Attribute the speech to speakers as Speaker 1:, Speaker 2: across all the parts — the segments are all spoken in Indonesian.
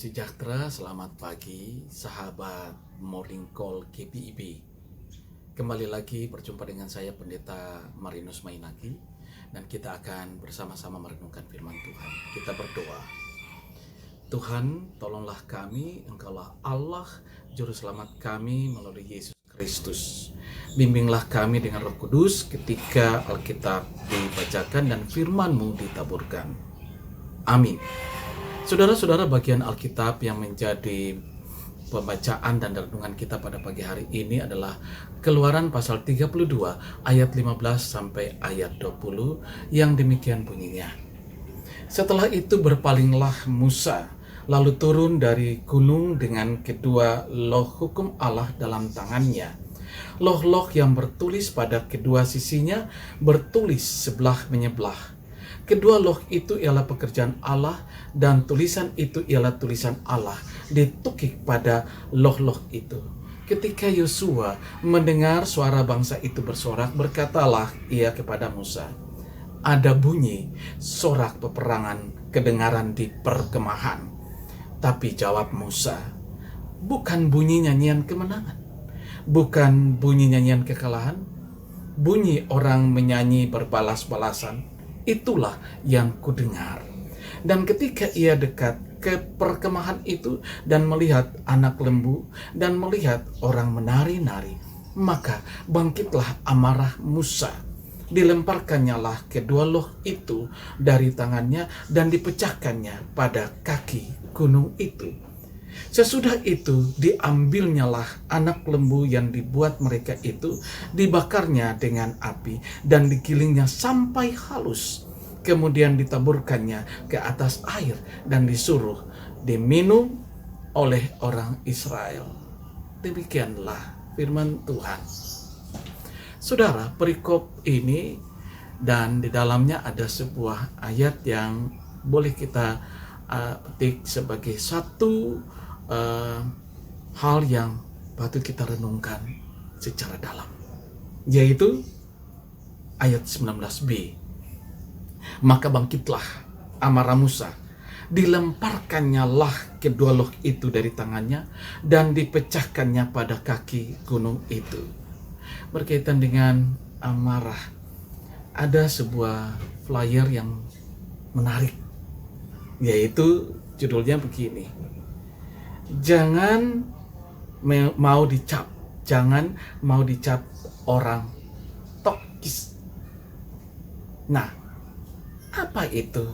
Speaker 1: sejahtera, selamat pagi sahabat Morning Call KPIB. Kembali lagi berjumpa dengan saya Pendeta Marinus Mainaki, dan kita akan bersama-sama merenungkan firman Tuhan. Kita berdoa. Tuhan, tolonglah kami, Engkaulah Allah, Juru Selamat kami melalui Yesus Kristus. Bimbinglah kami dengan Roh Kudus ketika Alkitab dibacakan dan firman-Mu ditaburkan. Amin. Saudara-saudara, bagian Alkitab yang menjadi pembacaan dan renungan kita pada pagi hari ini adalah Keluaran pasal 32 ayat 15 sampai ayat 20 yang demikian bunyinya. Setelah itu berpalinglah Musa, lalu turun dari gunung dengan kedua loh hukum Allah dalam tangannya. Loh-loh yang bertulis pada kedua sisinya bertulis sebelah menyebelah. Kedua loh itu ialah pekerjaan Allah, dan tulisan itu ialah tulisan Allah ditukik pada loh-loh itu. Ketika Yosua mendengar suara bangsa itu bersorak, berkatalah ia kepada Musa, ada bunyi sorak peperangan kedengaran di perkemahan. Tapi jawab Musa, bukan bunyi nyanyian kemenangan, bukan bunyi nyanyian kekalahan, bunyi orang menyanyi berbalas-balasan, itulah yang kudengar. Dan ketika ia dekat ke perkemahan itu dan melihat anak lembu dan melihat orang menari-nari, maka bangkitlah amarah Musa. Dilemparkannya lah kedua loh itu dari tangannya dan dipecahkannya pada kaki gunung itu. Sesudah itu diambilnyalah anak lembu yang dibuat mereka itu, dibakarnya dengan api dan digilingnya sampai halus. Kemudian ditaburkannya ke atas air dan disuruh diminum oleh orang Israel. Demikianlah firman Tuhan. Saudara, perikop ini dan di dalamnya ada sebuah ayat yang boleh kita petik sebagai satu hal yang patut kita renungkan secara dalam, yaitu ayat 19b. Maka bangkitlah amarah Musa, dilemparkannya lah kedua loh itu dari tangannya dan dipecahkannya pada kaki gunung itu. Berkaitan dengan amarah, ada sebuah flyer yang menarik, yaitu judulnya begini: jangan mau dicap orang tokis. Nah, apa itu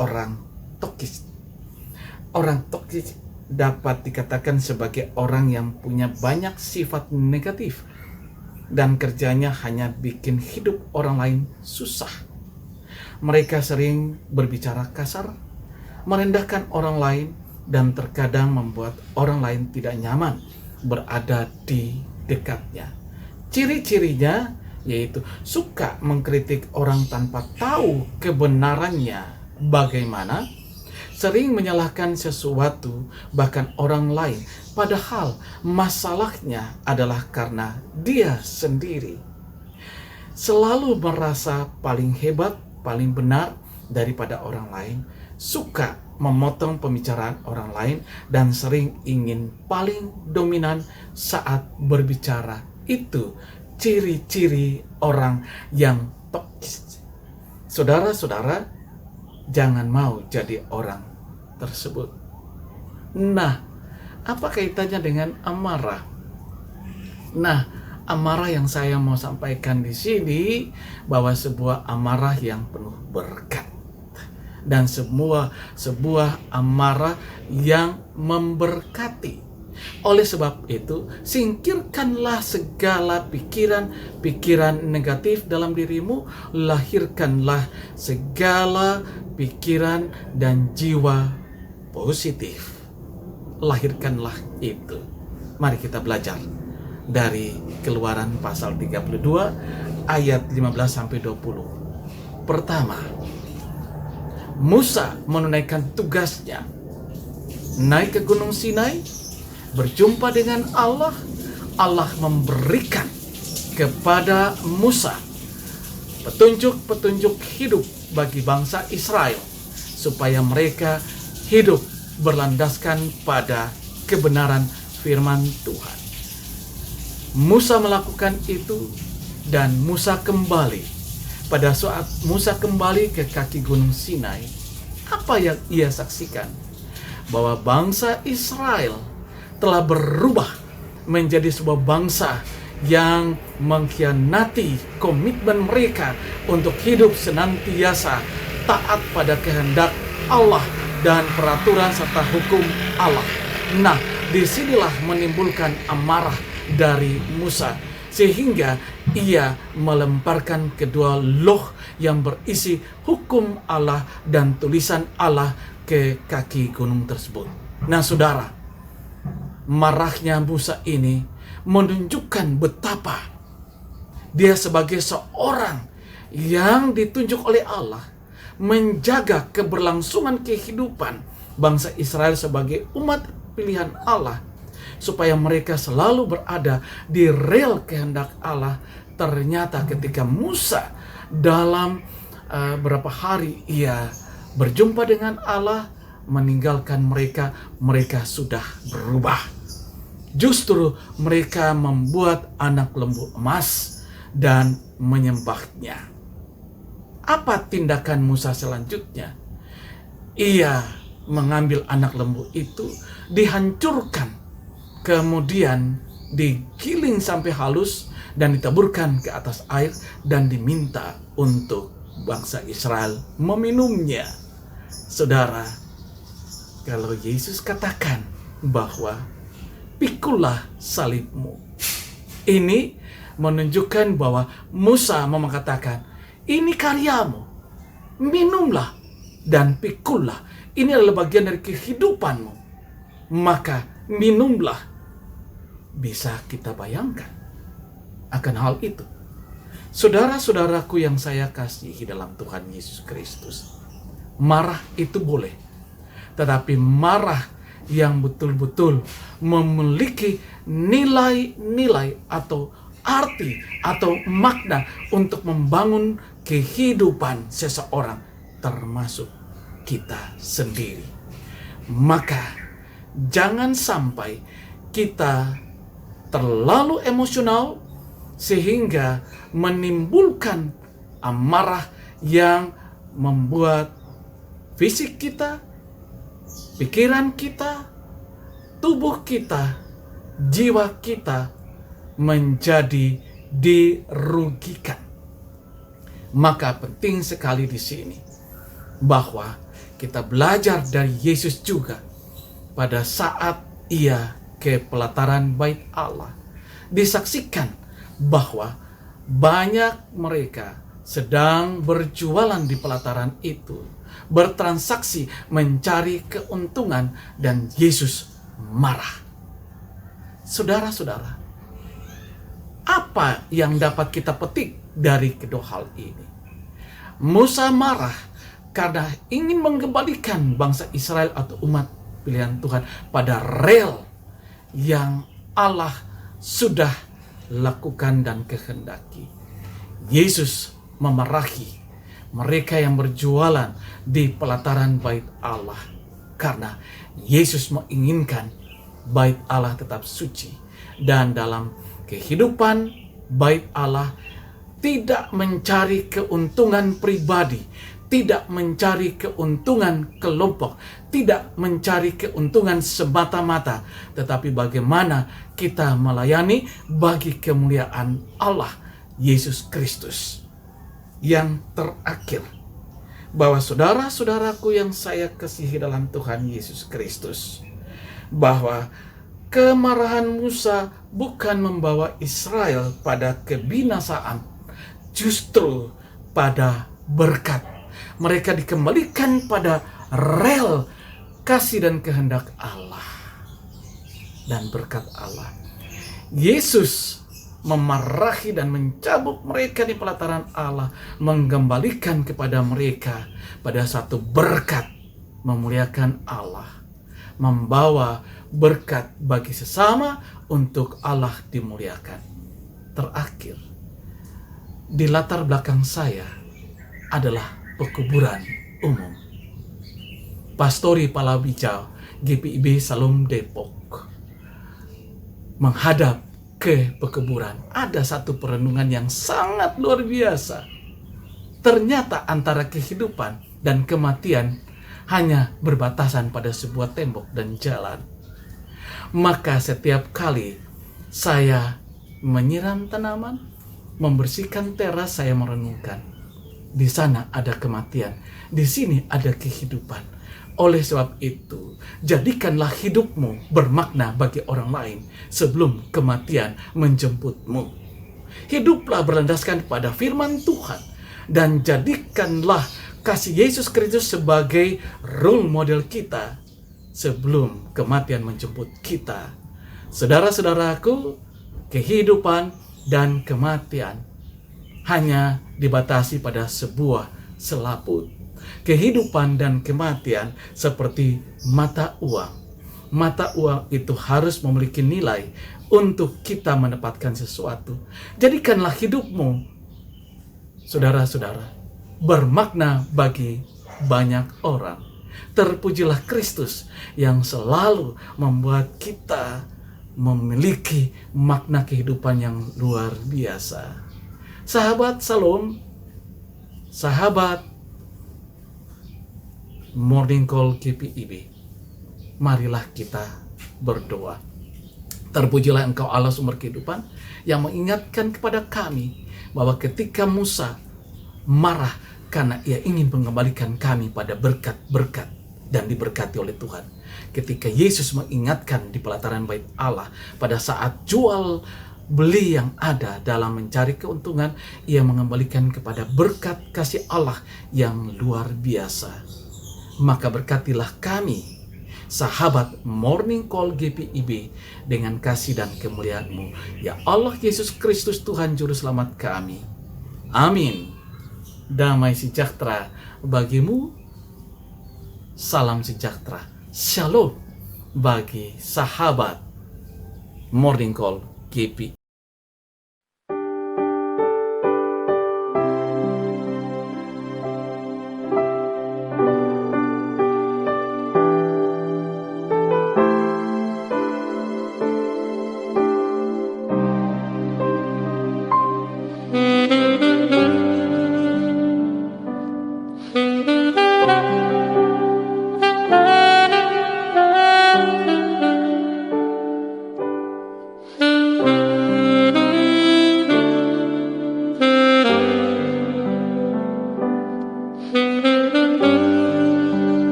Speaker 1: orang tokis? Orang tokis dapat dikatakan sebagai orang yang punya banyak sifat negatif dan kerjanya hanya bikin hidup orang lain susah. Mereka sering berbicara kasar, merendahkan orang lain, dan terkadang membuat orang lain tidak nyaman berada di dekatnya. Ciri-cirinya yaitu suka mengkritik orang tanpa tahu kebenarannya bagaimana, sering menyalahkan sesuatu bahkan orang lain, padahal masalahnya adalah karena dia sendiri. Selalu merasa paling hebat, paling benar daripada orang lain, suka memotong pembicaraan orang lain, dan sering ingin paling dominan saat berbicara. Itu ciri-ciri orang yang toksis. Saudara-saudara, jangan mau jadi orang tersebut. Nah, apa kaitannya dengan amarah? Nah, amarah yang saya mau sampaikan di sini bahwa sebuah amarah yang penuh berkat dan sebuah amarah yang memberkati. Oleh sebab itu, singkirkanlah segala pikiran negatif dalam dirimu, lahirkanlah segala pikiran dan jiwa positif. Lahirkanlah itu. Mari kita belajar dari Keluaran pasal 32 ayat 15 sampai 20. Pertama, Musa menunaikan tugasnya, naik ke Gunung Sinai, berjumpa dengan Allah. Allah memberikan kepada Musa petunjuk-petunjuk hidup bagi bangsa Israel supaya mereka hidup berlandaskan pada kebenaran firman Tuhan. Musa melakukan itu dan Musa kembali. Pada saat Musa kembali ke kaki Gunung Sinai, apa yang ia saksikan? Bahwa bangsa Israel telah berubah menjadi sebuah bangsa yang mengkhianati komitmen mereka untuk hidup senantiasa taat pada kehendak Allah dan peraturan serta hukum Allah. Nah, disinilah menimbulkan amarah dari Musa, sehingga ia melemparkan kedua loh yang berisi hukum Allah dan tulisan Allah ke kaki gunung tersebut. Nah, saudara, marahnya Musa ini menunjukkan betapa dia sebagai seorang yang ditunjuk oleh Allah menjaga keberlangsungan kehidupan bangsa Israel sebagai umat pilihan Allah, supaya mereka selalu berada di rel kehendak Allah. Ternyata ketika Musa dalam berapa hari ia berjumpa dengan Allah, meninggalkan mereka, mereka sudah berubah. Justru mereka membuat anak lembu emas dan menyembahnya. Apa tindakan Musa selanjutnya? Ia mengambil anak lembu itu, dihancurkan, kemudian digiling sampai halus dan ditaburkan ke atas air dan diminta untuk bangsa Israel meminumnya. Saudara, kalau Yesus katakan bahwa pikulah salibmu, ini menunjukkan bahwa Musa mengatakan, ini karyamu, minumlah dan pikullah. Ini adalah bagian dari kehidupanmu, maka minumlah. Bisa kita bayangkan akan hal itu. Saudara-saudaraku yang saya kasihi dalam Tuhan Yesus Kristus, marah itu boleh, tetapi marah yang betul-betul memiliki nilai-nilai atau arti atau makna untuk membangun kehidupan seseorang, termasuk kita sendiri. Maka jangan sampai kita terlalu emosional sehingga menimbulkan amarah yang membuat fisik kita, pikiran kita, tubuh kita, jiwa kita menjadi dirugikan. Maka penting sekali di sini bahwa kita belajar dari Yesus juga pada saat ia ke pelataran bait Allah. Disaksikan bahwa banyak mereka sedang berjualan di pelataran itu, bertransaksi mencari keuntungan, dan Yesus marah. Saudara-saudara, apa yang dapat kita petik dari kedua hal ini? Musa marah karena ingin mengembalikan bangsa Israel atau umat pilihan Tuhan pada rel yang Allah sudah lakukan dan kehendaki. Yesus memarahi mereka yang berjualan di pelataran bait Allah, karena Yesus menginginkan bait Allah tetap suci, dan dalam kehidupan bait Allah tidak mencari keuntungan pribadi, tidak mencari keuntungan kelompok, tidak mencari keuntungan semata-mata, tetapi bagaimana kita melayani bagi kemuliaan Allah Yesus Kristus. Yang terakhir, bahwa saudara-saudaraku yang saya kasihi dalam Tuhan Yesus Kristus, bahwa kemarahan Musa bukan membawa Israel pada kebinasaan, justru pada berkat. Mereka dikembalikan pada rel kasih dan kehendak Allah dan berkat Allah. Yesus memarahi dan mencabut mereka di pelataran Allah, mengembalikan kepada mereka pada satu berkat, memuliakan Allah, membawa berkat bagi sesama untuk Allah dimuliakan. Terakhir, di latar belakang saya adalah pekuburan umum. Pastori Palawija GPIB Salom Depok menghadap ke pekuburan, ada satu perenungan yang sangat luar biasa. Ternyata antara kehidupan dan kematian hanya berbatasan pada sebuah tembok dan jalan. Maka setiap kali saya menyiram tanaman, membersihkan teras, saya merenungkan, di sana ada kematian, di sini ada kehidupan. Oleh sebab itu, jadikanlah hidupmu bermakna bagi orang lain sebelum kematian menjemputmu. Hiduplah berlandaskan pada firman Tuhan dan jadikanlah kasih Yesus Kristus sebagai role model kita sebelum kematian menjemput kita. Saudara-saudaraku, kehidupan dan kematian hanya dibatasi pada sebuah selaput. Kehidupan dan kematian seperti mata uang. Mata uang itu harus memiliki nilai untuk kita mendapatkan sesuatu. Jadikanlah hidupmu, saudara-saudara, bermakna bagi banyak orang. Terpujilah Kristus yang selalu membuat kita memiliki makna kehidupan yang luar biasa. Sahabat Salom, sahabat Morning Call GPIB, marilah kita berdoa. Terpujilah Engkau Allah sumber kehidupan yang mengingatkan kepada kami bahwa ketika Musa marah karena ia ingin mengembalikan kami pada berkat-berkat dan diberkati oleh Tuhan. Ketika Yesus mengingatkan di pelataran bait Allah pada saat jual beli yang ada dalam mencari keuntungan, ia mengembalikan kepada berkat kasih Allah yang luar biasa. Maka berkatilah kami, sahabat Morning Call GPIB, dengan kasih dan kemuliaan-Mu, ya Allah Yesus Kristus Tuhan Juru Selamat kami. Amin. Damai sejahtera bagimu. Salam sejahtera. Shalom bagi sahabat Morning Call GPIB.